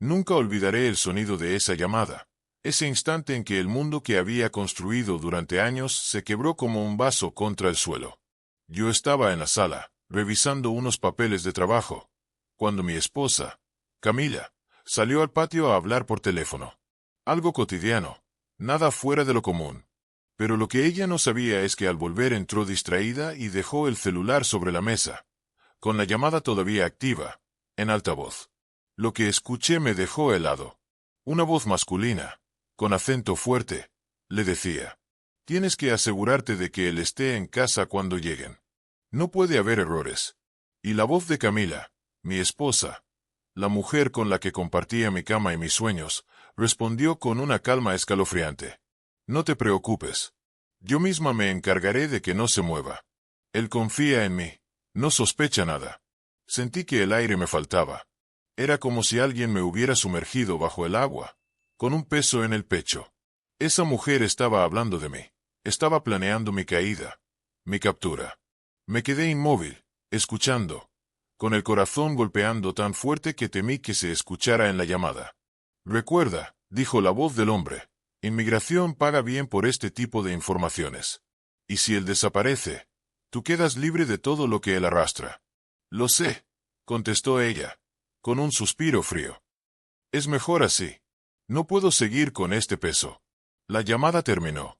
Nunca olvidaré el sonido de esa llamada. Ese instante en que el mundo que había construido durante años se quebró como un vaso contra el suelo. Yo estaba en la sala, revisando unos papeles de trabajo, cuando mi esposa, Camila, salió al patio a hablar por teléfono. Algo cotidiano, nada fuera de lo común. Pero lo que ella no sabía es que al volver entró distraída y dejó el celular sobre la mesa, con la llamada todavía activa, en altavoz. Lo que escuché me dejó helado. Una voz masculina, con acento fuerte, le decía: «Tienes que asegurarte de que él esté en casa cuando lleguen. No puede haber errores». Y la voz de Camila, mi esposa, la mujer con la que compartía mi cama y mis sueños, respondió con una calma escalofriante: «No te preocupes. Yo misma me encargaré de que no se mueva. Él confía en mí. No sospecha nada». Sentí que el aire me faltaba. Era como si alguien me hubiera sumergido bajo el agua, con un peso en el pecho. Esa mujer estaba hablando de mí. Estaba planeando mi caída, mi captura. Me quedé inmóvil, escuchando, con el corazón golpeando tan fuerte que temí que se escuchara en la llamada. «Recuerda», dijo la voz del hombre, «Inmigración paga bien por este tipo de informaciones. Y si él desaparece, tú quedas libre de todo lo que él arrastra». «Lo sé», contestó ella, con un suspiro frío. «Es mejor así. No puedo seguir con este peso». La llamada terminó.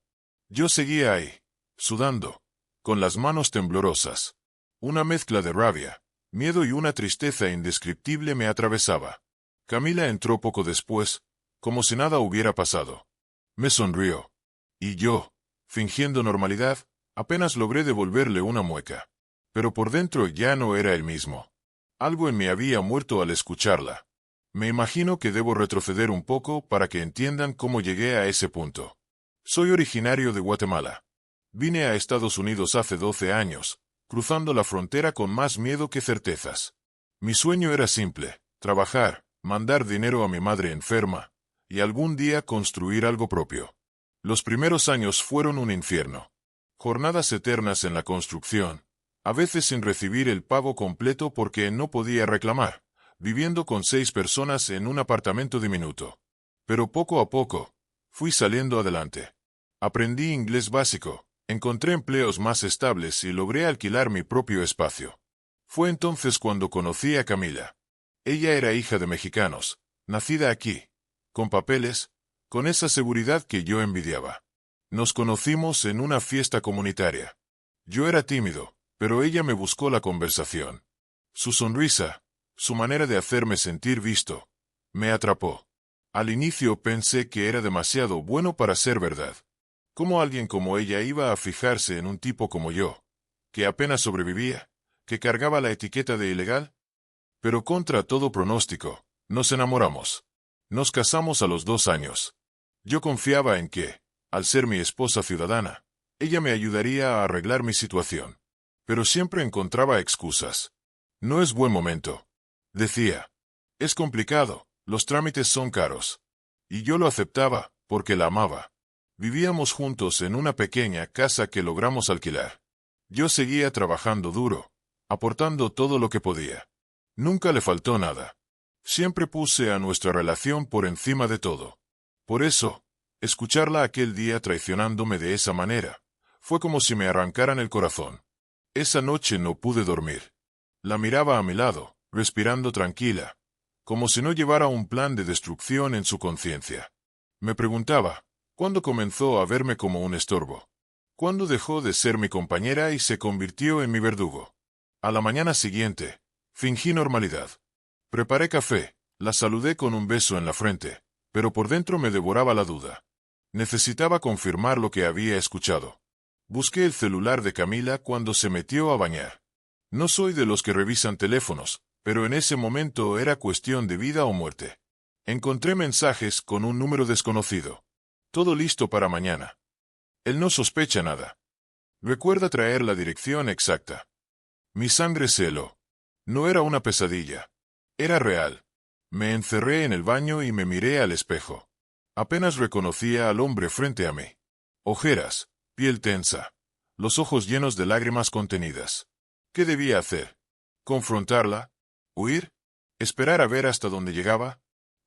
Yo seguía ahí, sudando, con las manos temblorosas. Una mezcla de rabia, miedo y una tristeza indescriptible me atravesaba. Camila entró poco después, como si nada hubiera pasado. Me sonrió. Y yo, fingiendo normalidad, apenas logré devolverle una mueca. Pero por dentro ya no era el mismo. Algo en mí había muerto al escucharla. Me imagino que debo retroceder un poco para que entiendan cómo llegué a ese punto. Soy originario de Guatemala. Vine a Estados Unidos hace 12 años, cruzando la frontera con más miedo que certezas. Mi sueño era simple: trabajar, mandar dinero a mi madre enferma, y algún día construir algo propio. Los primeros años fueron un infierno. Jornadas eternas en la construcción, a veces sin recibir el pago completo porque no podía reclamar, viviendo con 6 personas en un apartamento diminuto. Pero poco a poco, fui saliendo adelante. Aprendí inglés básico, encontré empleos más estables y logré alquilar mi propio espacio. Fue entonces cuando conocí a Camila. Ella era hija de mexicanos, nacida aquí, con papeles, con esa seguridad que yo envidiaba. Nos conocimos en una fiesta comunitaria. Yo era tímido, pero ella me buscó la conversación. Su sonrisa, su manera de hacerme sentir visto, me atrapó. Al inicio pensé que era demasiado bueno para ser verdad. ¿Cómo alguien como ella iba a fijarse en un tipo como yo, que apenas sobrevivía, que cargaba la etiqueta de ilegal? Pero contra todo pronóstico, nos enamoramos. Nos casamos a los 2 años. Yo confiaba en que, al ser mi esposa ciudadana, ella me ayudaría a arreglar mi situación. Pero siempre encontraba excusas. «No es buen momento», decía. «Es complicado, los trámites son caros». Y yo lo aceptaba, porque la amaba. Vivíamos juntos en una pequeña casa que logramos alquilar. Yo seguía trabajando duro, aportando todo lo que podía. Nunca le faltó nada. Siempre puse a nuestra relación por encima de todo. Por eso, escucharla aquel día traicionándome de esa manera, fue como si me arrancaran el corazón. Esa noche no pude dormir. La miraba a mi lado, respirando tranquila, como si no llevara un plan de destrucción en su conciencia. Me preguntaba, ¿cuándo comenzó a verme como un estorbo? ¿Cuándo dejó de ser mi compañera y se convirtió en mi verdugo? A la mañana siguiente, fingí normalidad. Preparé café, la saludé con un beso en la frente, pero por dentro me devoraba la duda. Necesitaba confirmar lo que había escuchado. Busqué el celular de Camila cuando se metió a bañar. No soy de los que revisan teléfonos, pero en ese momento era cuestión de vida o muerte. Encontré mensajes con un número desconocido. Todo listo para mañana. Él no sospecha nada. Recuerda traer la dirección exacta. Mi sangre se heló. No era una pesadilla. Era real. Me encerré en el baño y me miré al espejo. Apenas reconocía al hombre frente a mí. Ojeras, piel tensa, los ojos llenos de lágrimas contenidas. ¿Qué debía hacer? ¿Confrontarla? ¿Huir? ¿Esperar a ver hasta dónde llegaba?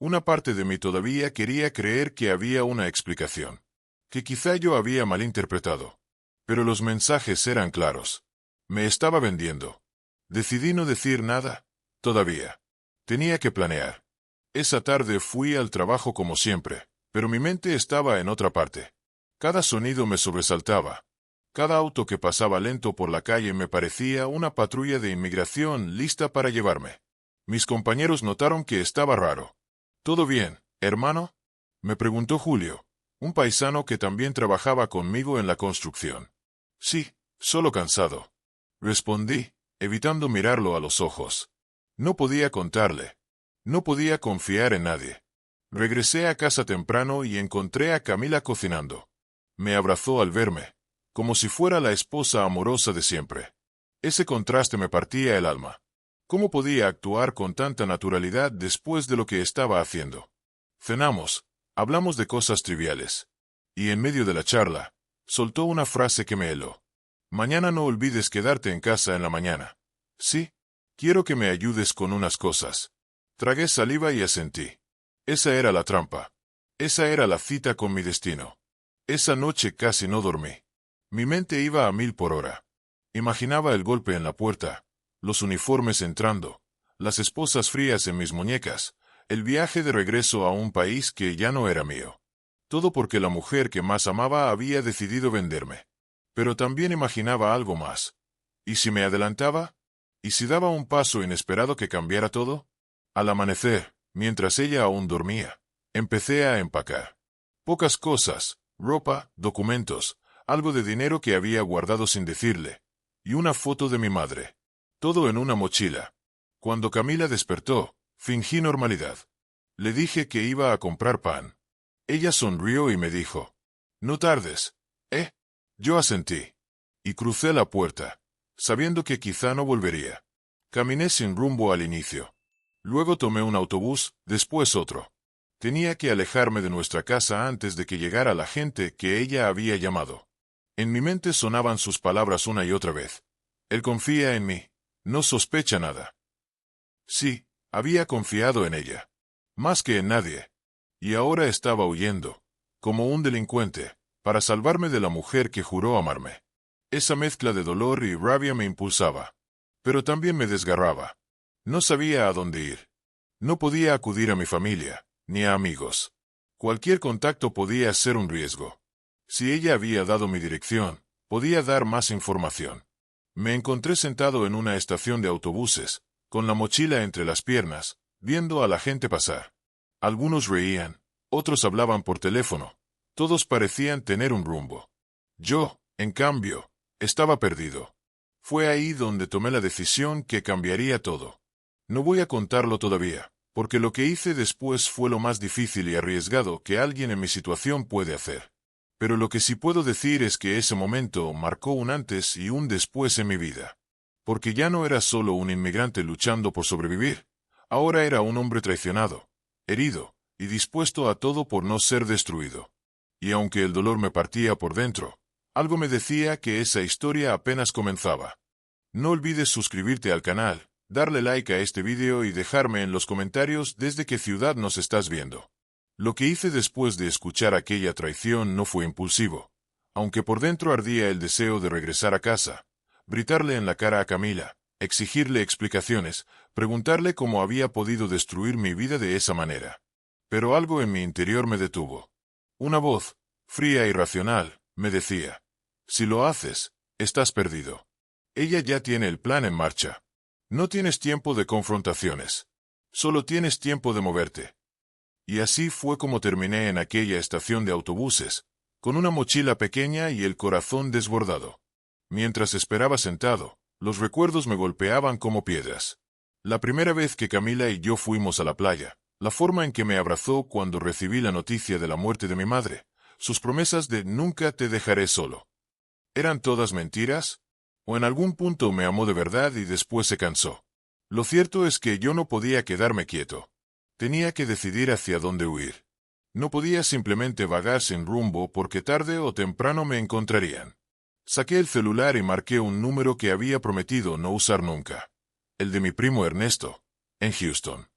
Una parte de mí todavía quería creer que había una explicación, que quizá yo había malinterpretado. Pero los mensajes eran claros. Me estaba vendiendo. Decidí no decir nada, todavía. Tenía que planear. Esa tarde fui al trabajo como siempre, pero mi mente estaba en otra parte. Cada sonido me sobresaltaba. Cada auto que pasaba lento por la calle me parecía una patrulla de inmigración lista para llevarme. Mis compañeros notaron que estaba raro. ¿Todo bien, hermano?, me preguntó Julio, un paisano que también trabajaba conmigo en la construcción. Sí, solo cansado. Respondí, evitando mirarlo a los ojos. No podía contarle. No podía confiar en nadie. Regresé a casa temprano y encontré a Camila cocinando. Me abrazó al verme, como si fuera la esposa amorosa de siempre. Ese contraste me partía el alma. ¿Cómo podía actuar con tanta naturalidad después de lo que estaba haciendo? Cenamos, hablamos de cosas triviales. Y en medio de la charla, soltó una frase que me heló. Mañana no olvides quedarte en casa en la mañana. Sí, quiero que me ayudes con unas cosas. Tragué saliva y asentí. Esa era la trampa. Esa era la cita con mi destino. Esa noche casi no dormí. Mi mente iba a 1000 por hora. Imaginaba el golpe en la puerta, los uniformes entrando, las esposas frías en mis muñecas, el viaje de regreso a un país que ya no era mío. Todo porque la mujer que más amaba había decidido venderme. Pero también imaginaba algo más. ¿Y si me adelantaba? ¿Y si daba un paso inesperado que cambiara todo? Al amanecer, mientras ella aún dormía, empecé a empacar. Pocas cosas, ropa, documentos, algo de dinero que había guardado sin decirle, y una foto de mi madre. Todo en una mochila. Cuando Camila despertó, fingí normalidad. Le dije que iba a comprar pan. Ella sonrió y me dijo, «No tardes, ¿eh?» Yo asentí. Y crucé la puerta, sabiendo que quizá no volvería. Caminé sin rumbo al inicio. Luego tomé un autobús, después otro. Tenía que alejarme de nuestra casa antes de que llegara la gente que ella había llamado. En mi mente sonaban sus palabras una y otra vez. Él confía en mí. No sospecha nada. Sí, había confiado en ella. Más que en nadie. Y ahora estaba huyendo, como un delincuente, para salvarme de la mujer que juró amarme. Esa mezcla de dolor y rabia me impulsaba. Pero también me desgarraba. No sabía a dónde ir. No podía acudir a mi familia, ni a amigos. Cualquier contacto podía ser un riesgo. Si ella había dado mi dirección, podía dar más información. Me encontré sentado en una estación de autobuses, con la mochila entre las piernas, viendo a la gente pasar. Algunos reían, otros hablaban por teléfono. Todos parecían tener un rumbo. Yo, en cambio, estaba perdido. Fue ahí donde tomé la decisión que cambiaría todo. No voy a contarlo todavía, porque lo que hice después fue lo más difícil y arriesgado que alguien en mi situación puede hacer. Pero lo que sí puedo decir es que ese momento marcó un antes y un después en mi vida. Porque ya no era solo un inmigrante luchando por sobrevivir. Ahora era un hombre traicionado, herido, y dispuesto a todo por no ser destruido. Y aunque el dolor me partía por dentro, algo me decía que esa historia apenas comenzaba. No olvides suscribirte al canal, darle like a este video y dejarme en los comentarios desde qué ciudad nos estás viendo. Lo que hice después de escuchar aquella traición no fue impulsivo, aunque por dentro ardía el deseo de regresar a casa, gritarle en la cara a Camila, exigirle explicaciones, preguntarle cómo había podido destruir mi vida de esa manera. Pero algo en mi interior me detuvo. Una voz, fría y racional, me decía, si lo haces, estás perdido. Ella ya tiene el plan en marcha. No tienes tiempo de confrontaciones. Solo tienes tiempo de moverte. Y así fue como terminé en aquella estación de autobuses, con una mochila pequeña y el corazón desbordado. Mientras esperaba sentado, los recuerdos me golpeaban como piedras. La primera vez que Camila y yo fuimos a la playa, la forma en que me abrazó cuando recibí la noticia de la muerte de mi madre, sus promesas de nunca te dejaré solo. ¿Eran todas mentiras? ¿O en algún punto me amó de verdad y después se cansó? Lo cierto es que yo no podía quedarme quieto. Tenía que decidir hacia dónde huir. No podía simplemente vagar sin rumbo porque tarde o temprano me encontrarían. Saqué el celular y marqué un número que había prometido no usar nunca. El de mi primo Ernesto, en Houston.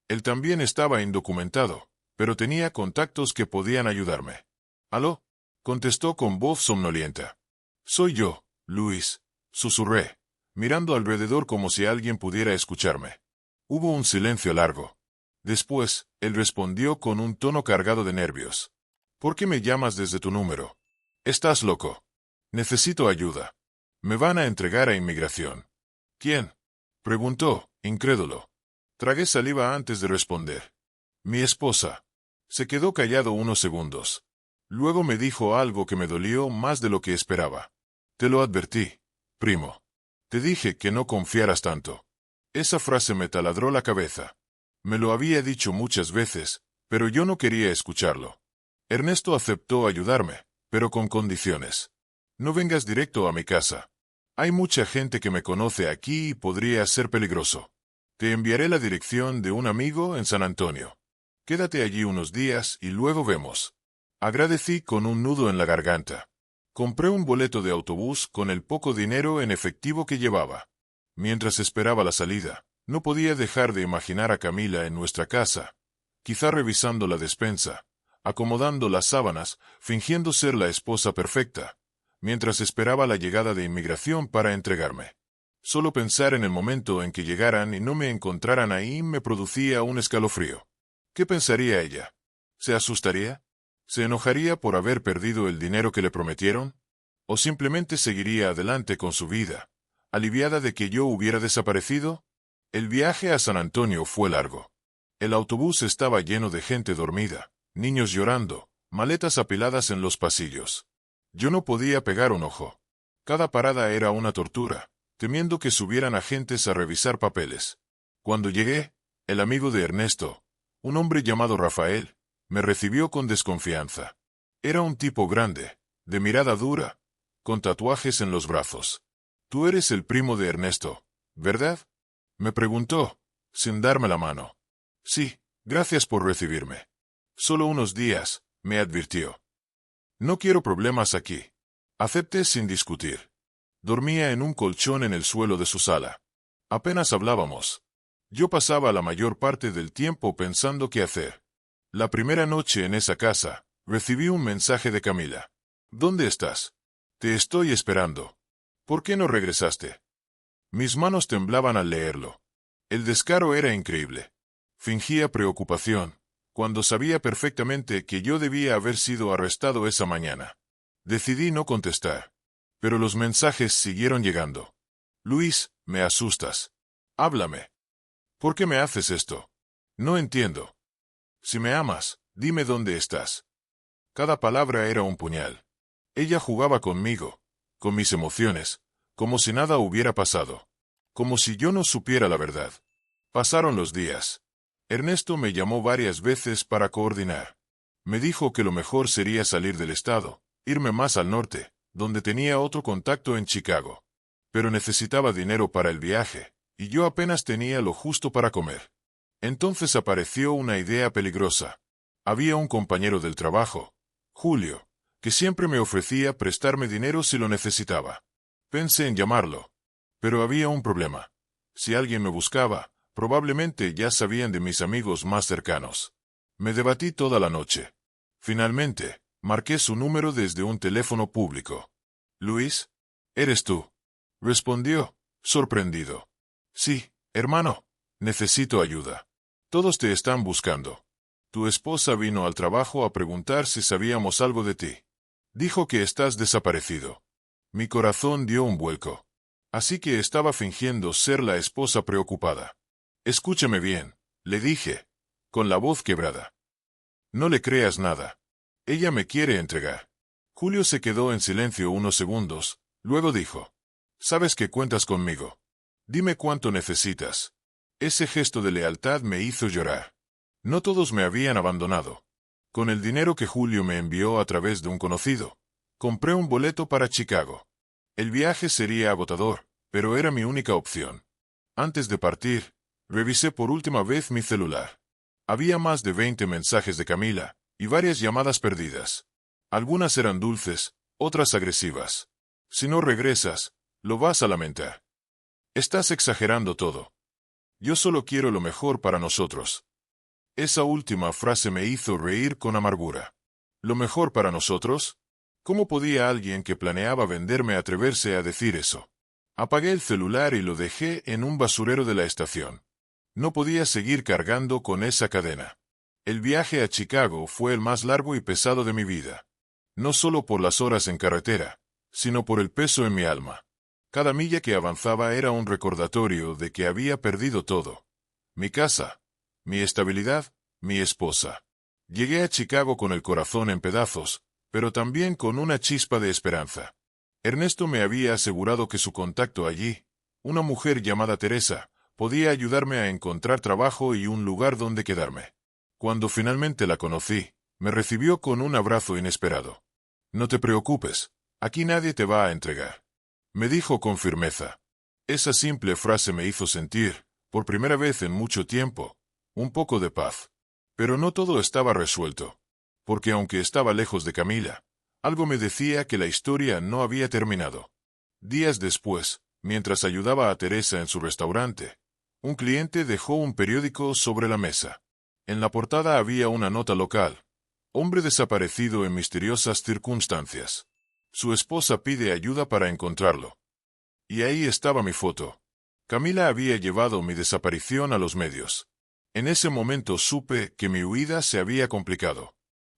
Él también estaba indocumentado, pero tenía contactos que podían ayudarme. «¿Aló?», contestó con voz somnolienta. «Soy yo, Luis», susurré, mirando alrededor como si alguien pudiera escucharme. Hubo un silencio largo. Después, él respondió con un tono cargado de nervios. «¿Por qué me llamas desde tu número? Estás loco. Necesito ayuda. Me van a entregar a inmigración». «¿Quién?», preguntó, incrédulo. Tragué saliva antes de responder. «Mi esposa». Se quedó callado unos segundos. Luego me dijo algo que me dolió más de lo que esperaba. «Te lo advertí, primo. Te dije que no confiaras tanto». Esa frase me taladró la cabeza. Me lo había dicho muchas veces, pero yo no quería escucharlo. Ernesto aceptó ayudarme, pero con condiciones. «No vengas directo a mi casa. Hay mucha gente que me conoce aquí y podría ser peligroso. Te enviaré la dirección de un amigo en San Antonio. Quédate allí unos días y luego vemos». Agradecí con un nudo en la garganta. Compré un boleto de autobús con el poco dinero en efectivo que llevaba. Mientras esperaba la salida, no podía dejar de imaginar a Camila en nuestra casa, quizá revisando la despensa, acomodando las sábanas, fingiendo ser la esposa perfecta, mientras esperaba la llegada de inmigración para entregarme. Solo pensar en el momento en que llegaran y no me encontraran ahí me producía un escalofrío. ¿Qué pensaría ella? ¿Se asustaría? ¿Se enojaría por haber perdido el dinero que le prometieron? ¿O simplemente seguiría adelante con su vida, aliviada de que yo hubiera desaparecido? El viaje a San Antonio fue largo. El autobús estaba lleno de gente dormida, niños llorando, maletas apiladas en los pasillos. Yo no podía pegar un ojo. Cada parada era una tortura, temiendo que subieran agentes a revisar papeles. Cuando llegué, el amigo de Ernesto, un hombre llamado Rafael, me recibió con desconfianza. Era un tipo grande, de mirada dura, con tatuajes en los brazos. «Tú eres el primo de Ernesto, ¿verdad?», me preguntó, sin darme la mano. «Sí, gracias por recibirme. Solo unos días», me advirtió. «No quiero problemas aquí». Acepté sin discutir. Dormía en un colchón en el suelo de su sala. Apenas hablábamos. Yo pasaba la mayor parte del tiempo pensando qué hacer. La primera noche en esa casa, recibí un mensaje de Camila. «¿Dónde estás? Te estoy esperando. ¿Por qué no regresaste?». Mis manos temblaban al leerlo. El descaro era increíble. Fingía preocupación, cuando sabía perfectamente que yo debía haber sido arrestado esa mañana. Decidí no contestar. Pero los mensajes siguieron llegando. «Luis, me asustas. Háblame. ¿Por qué me haces esto? No entiendo. Si me amas, dime dónde estás». Cada palabra era un puñal. Ella jugaba conmigo, con mis emociones, como si nada hubiera pasado. Como si yo no supiera la verdad. Pasaron los días. Ernesto me llamó varias veces para coordinar. Me dijo que lo mejor sería salir del estado, irme más al norte, donde tenía otro contacto en Chicago. Pero necesitaba dinero para el viaje, y yo apenas tenía lo justo para comer. Entonces apareció una idea peligrosa. Había un compañero del trabajo, Julio, que siempre me ofrecía prestarme dinero si lo necesitaba. Pensé en llamarlo. Pero había un problema. Si alguien me buscaba, probablemente ya sabían de mis amigos más cercanos. Me debatí toda la noche. Finalmente, marqué su número desde un teléfono público. «Luis, ¿eres tú?», respondió, sorprendido. «Sí, hermano. Necesito ayuda. Todos te están buscando. Tu esposa vino al trabajo a preguntar si sabíamos algo de ti. Dijo que estás desaparecido». Mi corazón dio un vuelco. Así que estaba fingiendo ser la esposa preocupada. «Escúchame bien», le dije, con la voz quebrada. «No le creas nada. Ella me quiere entregar». Julio se quedó en silencio unos segundos, luego dijo: «Sabes que cuentas conmigo. Dime cuánto necesitas». Ese gesto de lealtad me hizo llorar. No todos me habían abandonado. Con el dinero que Julio me envió a través de un conocido, compré un boleto para Chicago. El viaje sería agotador, pero era mi única opción. Antes de partir, revisé por última vez mi celular. Había más de 20 mensajes de Camila, y varias llamadas perdidas. Algunas eran dulces, otras agresivas. «Si no regresas, lo vas a lamentar. Estás exagerando todo. Yo solo quiero lo mejor para nosotros». Esa última frase me hizo reír con amargura. ¿Lo mejor para nosotros? ¿Cómo podía alguien que planeaba venderme atreverse a decir eso? Apagué el celular y lo dejé en un basurero de la estación. No podía seguir cargando con esa cadena. El viaje a Chicago fue el más largo y pesado de mi vida. No solo por las horas en carretera, sino por el peso en mi alma. Cada milla que avanzaba era un recordatorio de que había perdido todo. Mi casa, mi estabilidad, mi esposa. Llegué a Chicago con el corazón en pedazos, pero también con una chispa de esperanza. Ernesto me había asegurado que su contacto allí, una mujer llamada Teresa, podía ayudarme a encontrar trabajo y un lugar donde quedarme. Cuando finalmente la conocí, me recibió con un abrazo inesperado. «No te preocupes, aquí nadie te va a entregar», me dijo con firmeza. Esa simple frase me hizo sentir, por primera vez en mucho tiempo, un poco de paz. Pero no todo estaba resuelto, porque aunque estaba lejos de Camila, algo me decía que la historia no había terminado. Días después, mientras ayudaba a Teresa en su restaurante, un cliente dejó un periódico sobre la mesa. En la portada había una nota local: hombre desaparecido en misteriosas circunstancias. Su esposa pide ayuda para encontrarlo. Y ahí estaba mi foto. Camila había llevado mi desaparición a los medios. En ese momento supe que mi huida se había complicado.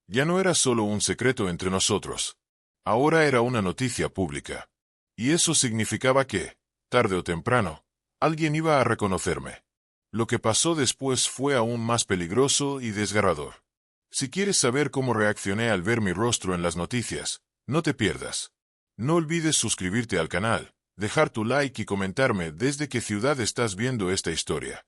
Ya no era solo un secreto entre nosotros. Ahora era una noticia pública. Y eso significaba que, tarde o temprano, alguien iba a reconocerme. Lo que pasó después fue aún más peligroso y desgarrador. Si quieres saber cómo reaccioné al ver mi rostro en las noticias, no te pierdas. No olvides suscribirte al canal, dejar tu like y comentarme desde qué ciudad estás viendo esta historia.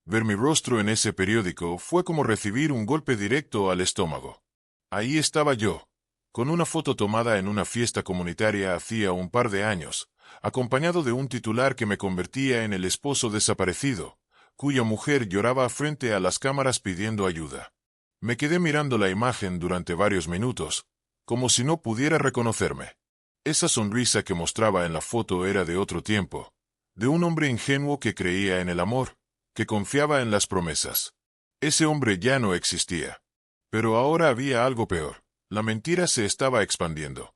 Ver mi rostro en ese periódico fue como recibir un golpe directo al estómago. Ahí estaba yo, con una foto tomada en una fiesta comunitaria hacía un par de años, acompañado de un titular que me convertía en el esposo desaparecido, cuya mujer lloraba frente a las cámaras pidiendo ayuda. Me quedé mirando la imagen durante varios minutos, como si no pudiera reconocerme. Esa sonrisa que mostraba en la foto era de otro tiempo, de un hombre ingenuo que creía en el amor, que confiaba en las promesas. Ese hombre ya no existía. Pero ahora había algo peor. La mentira se estaba expandiendo.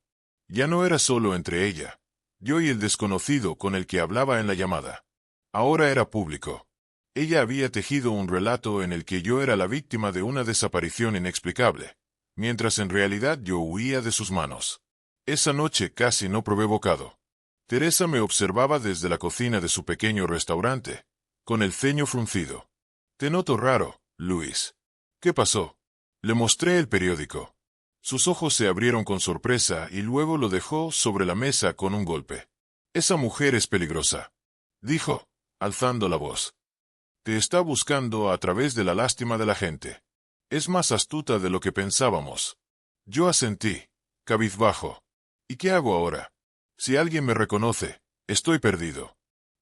Ya no era solo entre ella, yo y el desconocido con el que hablaba en la llamada. Ahora era público. Ella había tejido un relato en el que yo era la víctima de una desaparición inexplicable, mientras en realidad yo huía de sus manos. Esa noche casi no probé bocado. Teresa me observaba desde la cocina de su pequeño restaurante, con el ceño fruncido. «Te noto raro, Luis. ¿Qué pasó?» Le mostré el periódico. Sus ojos se abrieron con sorpresa y luego lo dejó sobre la mesa con un golpe. «Esa mujer es peligrosa», dijo, alzando la voz. «Te está buscando a través de la lástima de la gente. Es más astuta de lo que pensábamos». Yo asentí, cabizbajo. «¿Y qué hago ahora? Si alguien me reconoce, estoy perdido».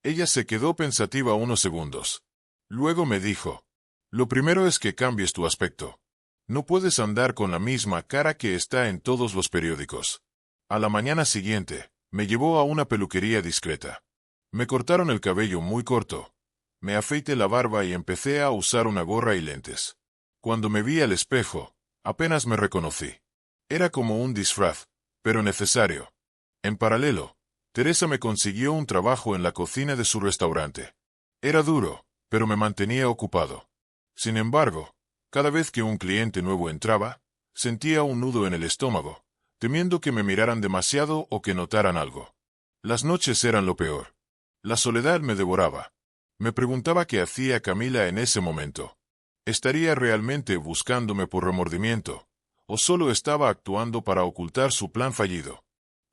Ella se quedó pensativa unos segundos. Luego me dijo: «Lo primero es que cambies tu aspecto. No puedes andar con la misma cara que está en todos los periódicos». A la mañana siguiente, me llevó a una peluquería discreta. Me cortaron el cabello muy corto. Me afeité la barba y empecé a usar una gorra y lentes. Cuando me vi al espejo, apenas me reconocí. Era como un disfraz, pero necesario. En paralelo, Teresa me consiguió un trabajo en la cocina de su restaurante. Era duro, pero me mantenía ocupado. Sin embargo, cada vez que un cliente nuevo entraba, sentía un nudo en el estómago, temiendo que me miraran demasiado o que notaran algo. Las noches eran lo peor. La soledad me devoraba. Me preguntaba qué hacía Camila en ese momento. ¿Estaría realmente buscándome por remordimiento, o solo estaba actuando para ocultar su plan fallido?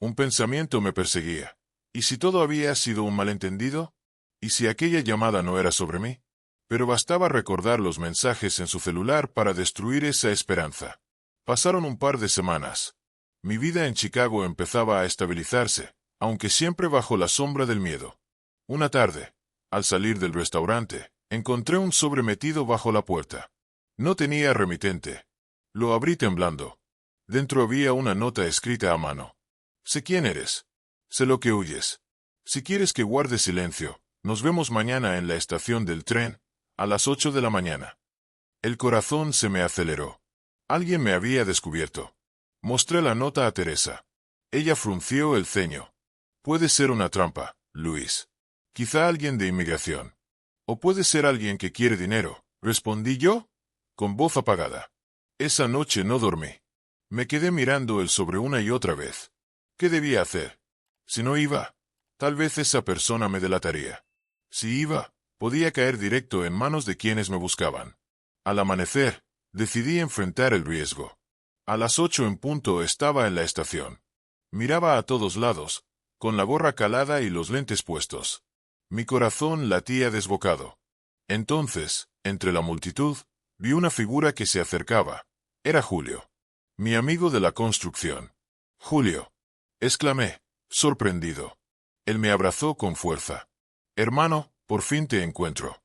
Un pensamiento me perseguía. ¿Y si todo había sido un malentendido? ¿Y si aquella llamada no era sobre mí? Pero bastaba recordar los mensajes en su celular para destruir esa esperanza. Pasaron un par de semanas. Mi vida en Chicago empezaba a estabilizarse, aunque siempre bajo la sombra del miedo. Una tarde, al salir del restaurante, encontré un sobre metido bajo la puerta. No tenía remitente. Lo abrí temblando. Dentro había una nota escrita a mano. «Sé quién eres. Sé lo que huyes. Si quieres que guarde silencio, nos vemos mañana en la estación del tren, a las 8 de la mañana». El corazón se me aceleró. Alguien me había descubierto. Mostré la nota a Teresa. Ella frunció el ceño. Puede ser una trampa, Luis. Quizá alguien de inmigración. O puede ser alguien que quiere dinero, respondí yo, con voz apagada. Esa noche no dormí. Me quedé mirando el sobre una y otra vez. ¿Qué debía hacer? Si no iba, tal vez esa persona me delataría. Si iba, podía caer directo en manos de quienes me buscaban. Al amanecer, decidí enfrentar el riesgo. A las 8 en punto estaba en la estación. Miraba a todos lados, con la gorra calada y los lentes puestos. Mi corazón latía desbocado. Entonces, entre la multitud, vi una figura que se acercaba. Era Julio. Mi amigo de la construcción. Julio. Exclamé, sorprendido. Él me abrazó con fuerza. Hermano, por fin te encuentro.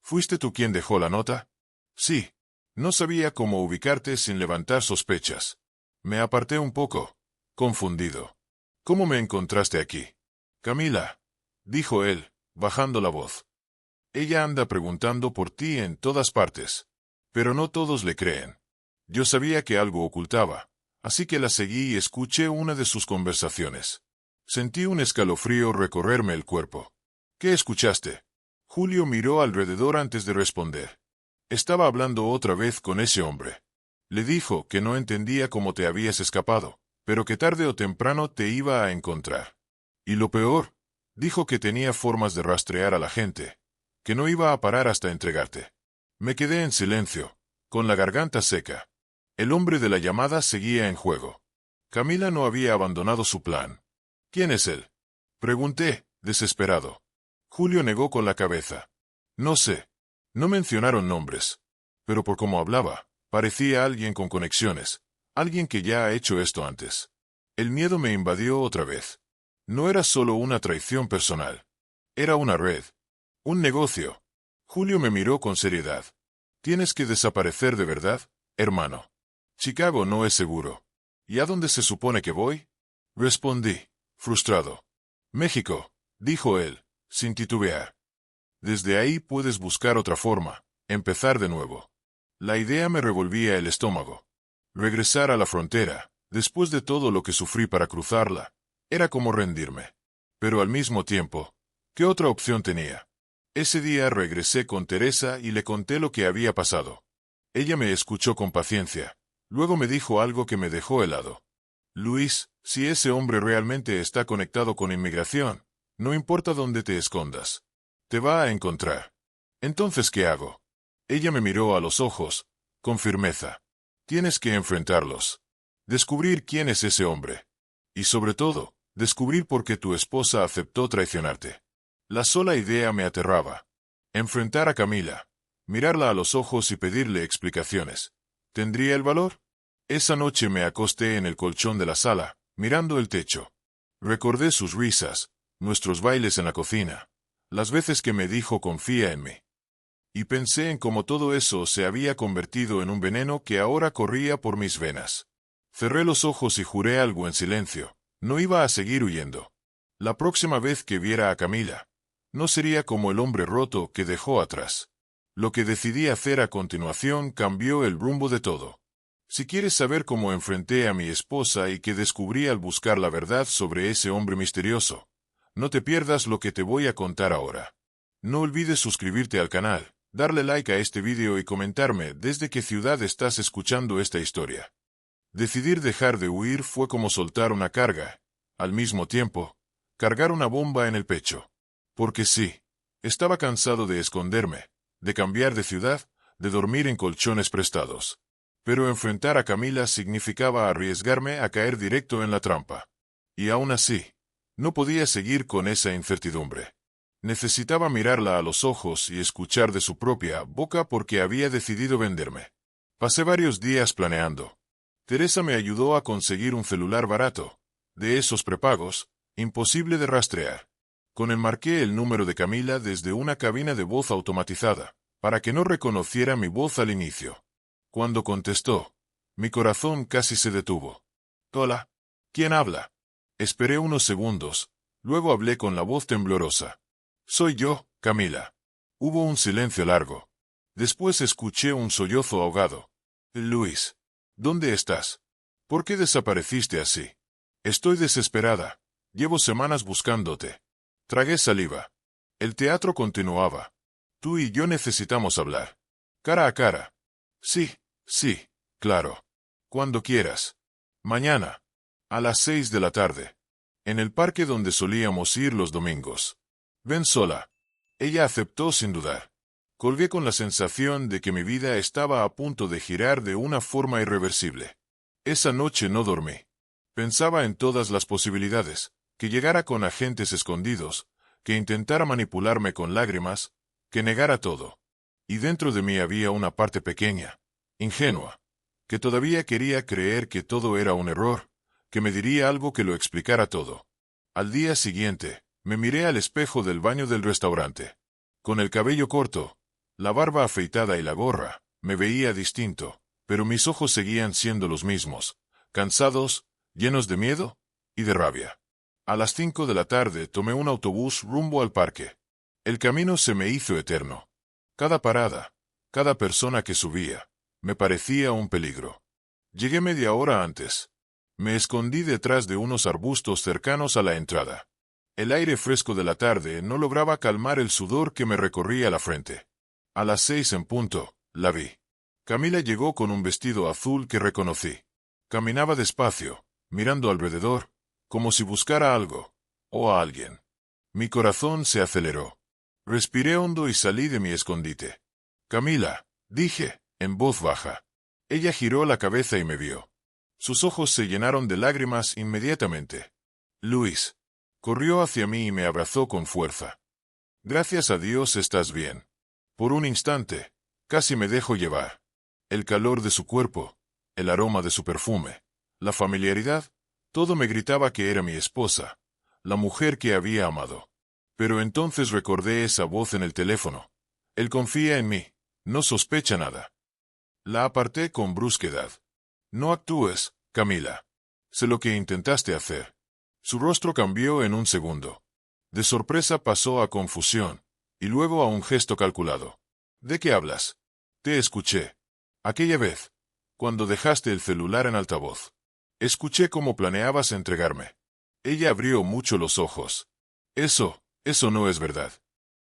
¿Fuiste tú quien dejó la nota? Sí. No sabía cómo ubicarte sin levantar sospechas. Me aparté un poco, confundido. ¿Cómo me encontraste aquí? Camila, dijo él, bajando la voz. Ella anda preguntando por ti en todas partes. Pero no todos le creen. Yo sabía que algo ocultaba, así que la seguí y escuché una de sus conversaciones. Sentí un escalofrío recorrerme el cuerpo. ¿Qué escuchaste? Julio miró alrededor antes de responder. Estaba hablando otra vez con ese hombre. Le dijo que no entendía cómo te habías escapado, pero que tarde o temprano te iba a encontrar. Y lo peor, dijo que tenía formas de rastrear a la gente, que no iba a parar hasta entregarte. Me quedé en silencio, con la garganta seca. El hombre de la llamada seguía en juego. Camila no había abandonado su plan. ¿Quién es él? Pregunté, desesperado. Julio negó con la cabeza. No sé. No mencionaron nombres. Pero por cómo hablaba, parecía alguien con conexiones, alguien que ya ha hecho esto antes. El miedo me invadió otra vez. No era solo una traición personal. Era una red. Un negocio. Julio me miró con seriedad. Tienes que desaparecer de verdad, hermano. Chicago no es seguro. ¿Y a dónde se supone que voy? Respondí, frustrado. México, dijo él, sin titubear. Desde ahí puedes buscar otra forma, empezar de nuevo. La idea me revolvía el estómago. Regresar a la frontera, después de todo lo que sufrí para cruzarla, era como rendirme. Pero al mismo tiempo, ¿qué otra opción tenía? Ese día regresé con Teresa y le conté lo que había pasado. Ella me escuchó con paciencia. Luego me dijo algo que me dejó helado. Luis, si ese hombre realmente está conectado con inmigración, no importa dónde te escondas. Te va a encontrar. Entonces, ¿qué hago? Ella me miró a los ojos, con firmeza. Tienes que enfrentarlos. Descubrir quién es ese hombre. Y sobre todo, descubrir por qué tu esposa aceptó traicionarte. La sola idea me aterraba. Enfrentar a Camila. Mirarla a los ojos y pedirle explicaciones. ¿Tendría el valor? Esa noche me acosté en el colchón de la sala, mirando el techo. Recordé sus risas, nuestros bailes en la cocina. Las veces que me dijo confía en mí. Y pensé en cómo todo eso se había convertido en un veneno que ahora corría por mis venas. Cerré los ojos y juré algo en silencio. No iba a seguir huyendo. La próxima vez que viera a Camila, no sería como el hombre roto que dejó atrás. Lo que decidí hacer a continuación cambió el rumbo de todo. Si quieres saber cómo enfrenté a mi esposa y qué descubrí al buscar la verdad sobre ese hombre misterioso, no te pierdas lo que te voy a contar ahora. No olvides suscribirte al canal, darle like a este video y comentarme desde qué ciudad estás escuchando esta historia. Decidir dejar de huir fue como soltar una carga, al mismo tiempo, cargar una bomba en el pecho. Porque sí, estaba cansado de esconderme, de cambiar de ciudad, de dormir en colchones prestados. Pero enfrentar a Camila significaba arriesgarme a caer directo en la trampa. Y aún así, no podía seguir con esa incertidumbre. Necesitaba mirarla a los ojos y escuchar de su propia boca porque había decidido venderme. Pasé varios días planeando. Teresa me ayudó a conseguir un celular barato, de esos prepagos, imposible de rastrear. Con él marqué el número de Camila desde una cabina de voz automatizada, para que no reconociera mi voz al inicio. Cuando contestó, mi corazón casi se detuvo. Hola. ¿Quién habla? Esperé unos segundos, luego hablé con la voz temblorosa. Soy yo, Camila. Hubo un silencio largo. Después escuché un sollozo ahogado. Luis, ¿dónde estás? ¿Por qué desapareciste así? Estoy desesperada. Llevo semanas buscándote. Tragué saliva. El teatro continuaba. Tú y yo necesitamos hablar. Cara a cara. Sí, sí, claro. Cuando quieras. Mañana. A las 6 de la tarde. En el parque donde solíamos ir los domingos. Ven sola. Ella aceptó sin dudar. Colgué con la sensación de que mi vida estaba a punto de girar de una forma irreversible. Esa noche no dormí. Pensaba en todas las posibilidades, que llegara con agentes escondidos, que intentara manipularme con lágrimas, que negara todo. Y dentro de mí había una parte pequeña, ingenua, que todavía quería creer que todo era un error, que me diría algo que lo explicara todo. Al día siguiente, me miré al espejo del baño del restaurante. Con el cabello corto, la barba afeitada y la gorra, me veía distinto, pero mis ojos seguían siendo los mismos, cansados, llenos de miedo y de rabia. A las 5 de la tarde tomé un autobús rumbo al parque. El camino se me hizo eterno. Cada parada, cada persona que subía, me parecía un peligro. Llegué media hora antes. Me escondí detrás de unos arbustos cercanos a la entrada. El aire fresco de la tarde no lograba calmar el sudor que me recorría la frente. A las 6 en punto, la vi. Camila llegó con un vestido azul que reconocí. Caminaba despacio, mirando alrededor, como si buscara algo, o a alguien. Mi corazón se aceleró. Respiré hondo y salí de mi escondite. Camila, dije, en voz baja. Ella giró la cabeza y me vio. Sus ojos se llenaron de lágrimas inmediatamente. Luis. Corrió hacia mí y me abrazó con fuerza. Gracias a Dios estás bien. Por un instante, casi me dejo llevar. El calor de su cuerpo, el aroma de su perfume, la familiaridad, todo me gritaba que era mi esposa, la mujer que había amado. Pero entonces recordé esa voz en el teléfono. Él confía en mí, no sospecha nada. La aparté con brusquedad. No actúes, Camila. Sé lo que intentaste hacer. Su rostro cambió en un segundo. De sorpresa pasó a confusión, y luego a un gesto calculado. ¿De qué hablas? Te escuché. Aquella vez, cuando dejaste el celular en altavoz. Escuché cómo planeabas entregarme. Ella abrió mucho los ojos. Eso no es verdad.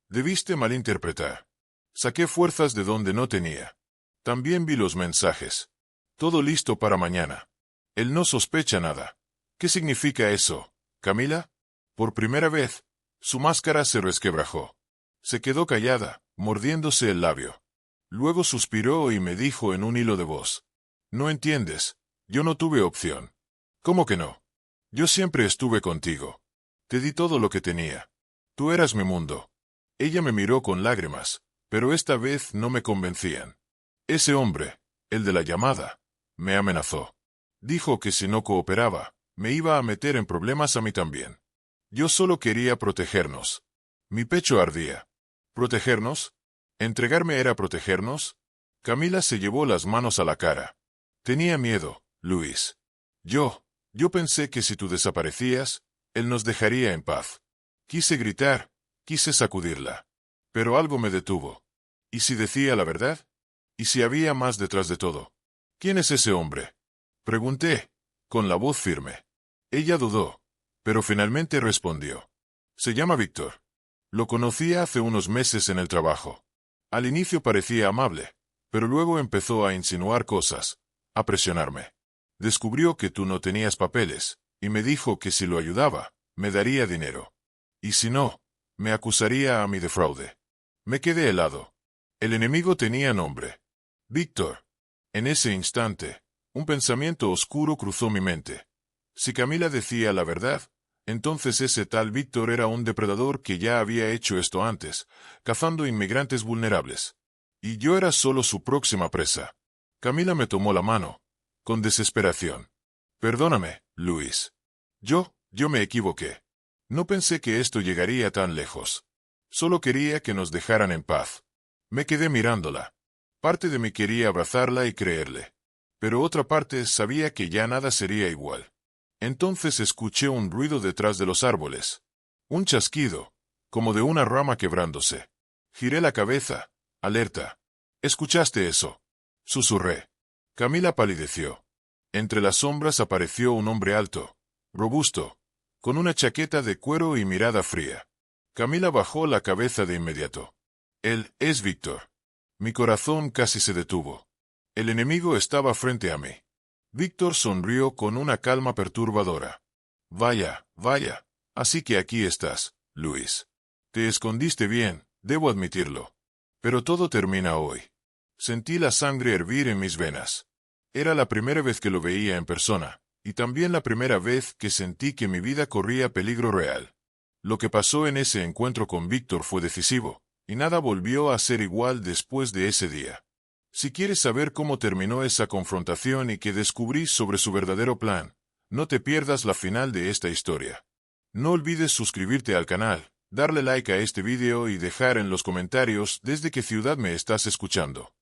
Debiste malinterpretar. Saqué fuerzas de donde no tenía. También vi los mensajes. Todo listo para mañana. Él no sospecha nada. ¿Qué significa eso, Camila? Por primera vez, su máscara se resquebrajó. Se quedó callada, mordiéndose el labio. Luego suspiró y me dijo en un hilo de voz. No entiendes, yo no tuve opción. ¿Cómo que no? Yo siempre estuve contigo. Te di todo lo que tenía. Tú eras mi mundo. Ella me miró con lágrimas, pero esta vez no me convencían. Ese hombre, el de la llamada, me amenazó. Dijo que si no cooperaba, me iba a meter en problemas a mí también. Yo solo quería protegernos. Mi pecho ardía. ¿Protegernos? ¿Entregarme era protegernos? Camila se llevó las manos a la cara. Tenía miedo, Luis. Yo pensé que si tú desaparecías, él nos dejaría en paz. Quise gritar, quise sacudirla. Pero algo me detuvo. ¿Y si decía la verdad? ¿Y si había más detrás de todo? ¿Quién es ese hombre? Pregunté, con la voz firme. Ella dudó, pero finalmente respondió. Se llama Víctor. Lo conocí hace unos meses en el trabajo. Al inicio parecía amable, pero luego empezó a insinuar cosas, a presionarme. Descubrió que tú no tenías papeles, y me dijo que si lo ayudaba, me daría dinero. Y si no, me acusaría a mí de fraude. Me quedé helado. El enemigo tenía nombre. Víctor. En ese instante, un pensamiento oscuro cruzó mi mente. Si Camila decía la verdad, entonces ese tal Víctor era un depredador que ya había hecho esto antes, cazando inmigrantes vulnerables. Y yo era solo su próxima presa. Camila me tomó la mano, con desesperación. Perdóname, Luis. Yo me equivoqué. No pensé que esto llegaría tan lejos. Solo quería que nos dejaran en paz. Me quedé mirándola. Parte de mí quería abrazarla y creerle. Pero otra parte sabía que ya nada sería igual. Entonces escuché un ruido detrás de los árboles. Un chasquido, como de una rama quebrándose. Giré la cabeza, alerta. ¿Escuchaste eso? Susurré. Camila palideció. Entre las sombras apareció un hombre alto, robusto, con una chaqueta de cuero y mirada fría. Camila bajó la cabeza de inmediato. Él es Víctor. Mi corazón casi se detuvo. El enemigo estaba frente a mí. Víctor sonrió con una calma perturbadora. Vaya, vaya. Así que aquí estás, Luis. Te escondiste bien, debo admitirlo. Pero todo termina hoy. Sentí la sangre hervir en mis venas. Era la primera vez que lo veía en persona, y también la primera vez que sentí que mi vida corría peligro real. Lo que pasó en ese encuentro con Víctor fue decisivo, y nada volvió a ser igual después de ese día. Si quieres saber cómo terminó esa confrontación y qué descubrí sobre su verdadero plan, no te pierdas la final de esta historia. No olvides suscribirte al canal, darle like a este video y dejar en los comentarios desde qué ciudad me estás escuchando.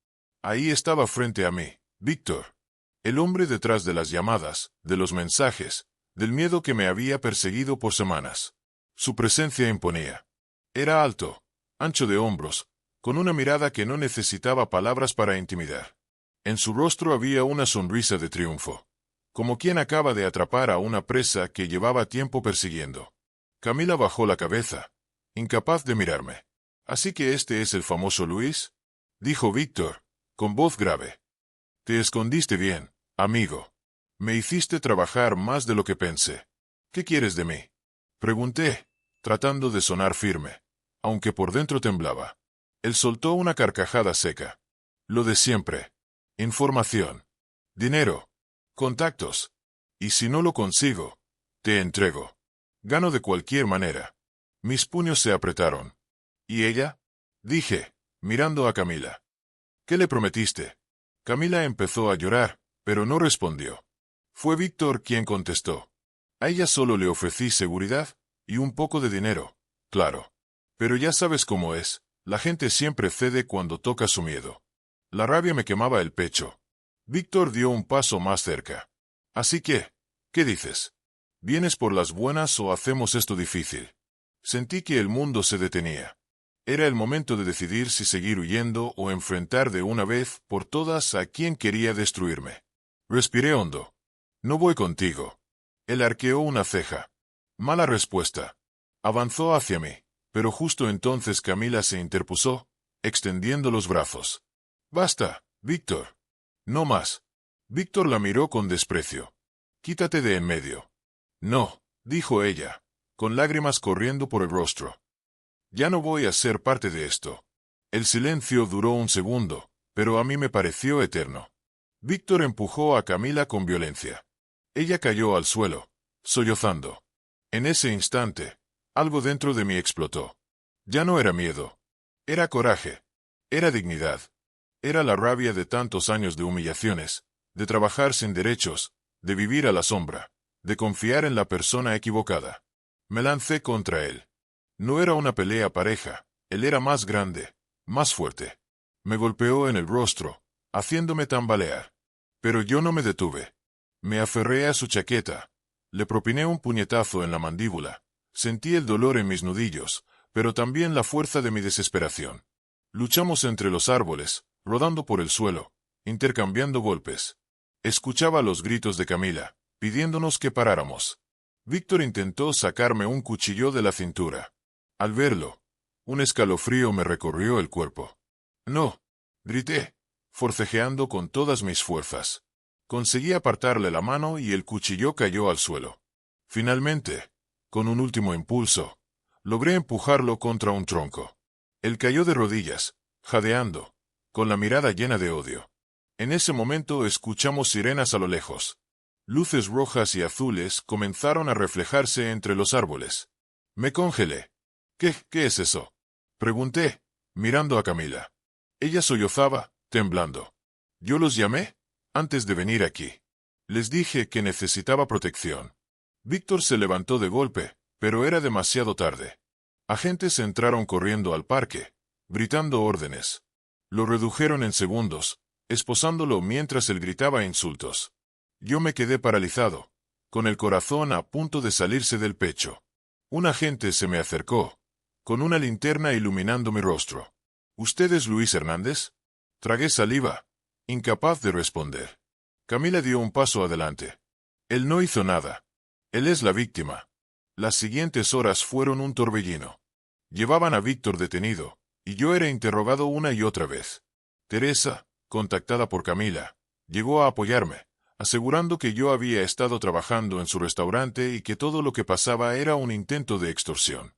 Ahí estaba frente a mí, Víctor. El hombre detrás de las llamadas, de los mensajes, del miedo que me había perseguido por semanas. Su presencia imponía. Era alto, ancho de hombros, con una mirada que no necesitaba palabras para intimidar. En su rostro había una sonrisa de triunfo, como quien acaba de atrapar a una presa que llevaba tiempo persiguiendo. Camila bajó la cabeza, incapaz de mirarme. «¿Así que este es el famoso Luis?», dijo Víctor, con voz grave. «Te escondiste bien, amigo. Me hiciste trabajar más de lo que pensé. ¿Qué quieres de mí?», pregunté, tratando de sonar firme, aunque por dentro temblaba. Él soltó una carcajada seca. «Lo de siempre. Información. Dinero. Contactos. Y si no lo consigo, te entrego. Gano de cualquier manera». Mis puños se apretaron. «¿Y ella?», dije, mirando a Camila. «¿Qué le prometiste?». Camila empezó a llorar, pero no respondió. Fue Víctor quien contestó. «A ella solo le ofrecí seguridad y un poco de dinero, claro. Pero ya sabes cómo es, la gente siempre cede cuando toca su miedo». La rabia me quemaba el pecho. Víctor dio un paso más cerca. «Así que, ¿qué dices? ¿Vienes por las buenas o hacemos esto difícil?». Sentí que el mundo se detenía. Era el momento de decidir si seguir huyendo o enfrentar de una vez por todas a quien quería destruirme. Respiré hondo. «No voy contigo». Él arqueó una ceja. «Mala respuesta». Avanzó hacia mí, pero justo entonces Camila se interpuso, extendiendo los brazos. «Basta, Víctor. No más». Víctor la miró con desprecio. «Quítate de en medio». «No», dijo ella, con lágrimas corriendo por el rostro. «Ya no voy a ser parte de esto». El silencio duró un segundo, pero a mí me pareció eterno. Víctor empujó a Camila con violencia. Ella cayó al suelo, sollozando. En ese instante, algo dentro de mí explotó. Ya no era miedo. Era coraje. Era dignidad. Era la rabia de tantos años de humillaciones, de trabajar sin derechos, de vivir a la sombra, de confiar en la persona equivocada. Me lancé contra él. No era una pelea pareja, él era más grande, más fuerte. Me golpeó en el rostro, haciéndome tambalear. Pero yo no me detuve. Me aferré a su chaqueta. Le propiné un puñetazo en la mandíbula. Sentí el dolor en mis nudillos, pero también la fuerza de mi desesperación. Luchamos entre los árboles, rodando por el suelo, intercambiando golpes. Escuchaba los gritos de Camila, pidiéndonos que paráramos. Víctor intentó sacarme un cuchillo de la cintura. Al verlo, un escalofrío me recorrió el cuerpo. «No», grité, forcejeando con todas mis fuerzas. Conseguí apartarle la mano y el cuchillo cayó al suelo. Finalmente, con un último impulso, logré empujarlo contra un tronco. Él cayó de rodillas, jadeando, con la mirada llena de odio. En ese momento escuchamos sirenas a lo lejos. Luces rojas y azules comenzaron a reflejarse entre los árboles. Me congelé. ¿Qué es eso?», pregunté, mirando a Camila. Ella sollozaba, temblando. «Yo los llamé antes de venir aquí. Les dije que necesitaba protección». Víctor se levantó de golpe, pero era demasiado tarde. Agentes entraron corriendo al parque, gritando órdenes. Lo redujeron en segundos, esposándolo mientras él gritaba insultos. Yo me quedé paralizado, con el corazón a punto de salirse del pecho. Un agente se me acercó, con una linterna iluminando mi rostro. «¿Usted es Luis Hernández?», Tragué saliva, incapaz de responder. Camila dio un paso adelante. Él no hizo nada. Él es la víctima. Las siguientes horas fueron un torbellino. Llevaban a Víctor detenido, y yo era interrogado una y otra vez. Teresa, contactada por Camila, llegó a apoyarme, asegurando que yo había estado trabajando en su restaurante y que todo lo que pasaba era un intento de extorsión.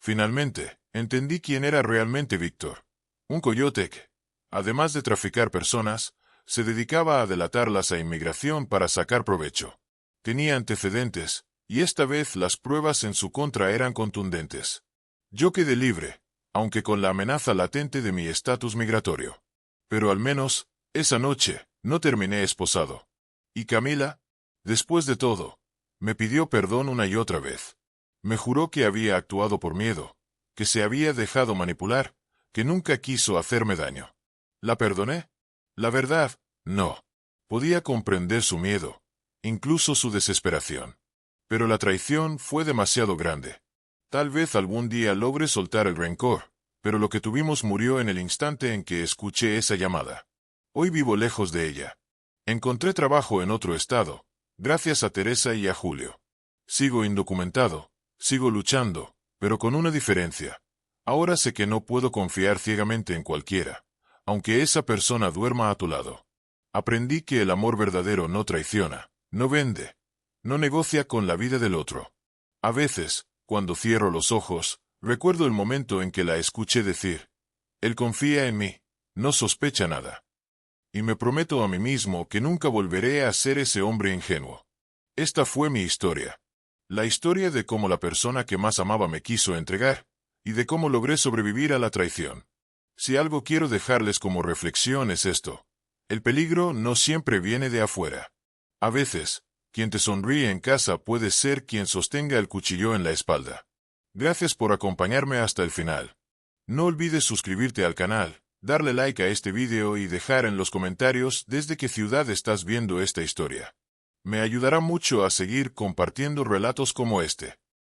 Finalmente, entendí quién era realmente Víctor. Un coyote que, además de traficar personas, se dedicaba a delatarlas a inmigración para sacar provecho. Tenía antecedentes, y esta vez las pruebas en su contra eran contundentes. Yo quedé libre, aunque con la amenaza latente de mi estatus migratorio. Pero al menos, esa noche, no terminé esposado. ¿Y Camila? Después de todo, me pidió perdón una y otra vez. Me juró que había actuado por miedo, que se había dejado manipular, que nunca quiso hacerme daño. ¿La perdoné? La verdad, no. Podía comprender su miedo, incluso su desesperación. Pero la traición fue demasiado grande. Tal vez algún día logre soltar el rencor, pero lo que tuvimos murió en el instante en que escuché esa llamada. Hoy vivo lejos de ella. Encontré trabajo en otro estado, gracias a Teresa y a Julio. Sigo indocumentado, sigo luchando, pero con una diferencia. Ahora sé que no puedo confiar ciegamente en cualquiera, aunque esa persona duerma a tu lado. Aprendí que el amor verdadero no traiciona, no vende, no negocia con la vida del otro. A veces, cuando cierro los ojos, recuerdo el momento en que la escuché decir: él confía en mí, no sospecha nada. Y me prometo a mí mismo que nunca volveré a ser ese hombre ingenuo. Esta fue mi historia. La historia de cómo la persona que más amaba me quiso entregar, y de cómo logré sobrevivir a la traición. Si algo quiero dejarles como reflexión es esto: el peligro no siempre viene de afuera. A veces, quien te sonríe en casa puede ser quien sostenga el cuchillo en la espalda. Gracias por acompañarme hasta el final. No olvides suscribirte al canal, darle like a este video y dejar en los comentarios desde qué ciudad estás viendo esta historia. Me ayudará mucho a seguir compartiendo relatos como este.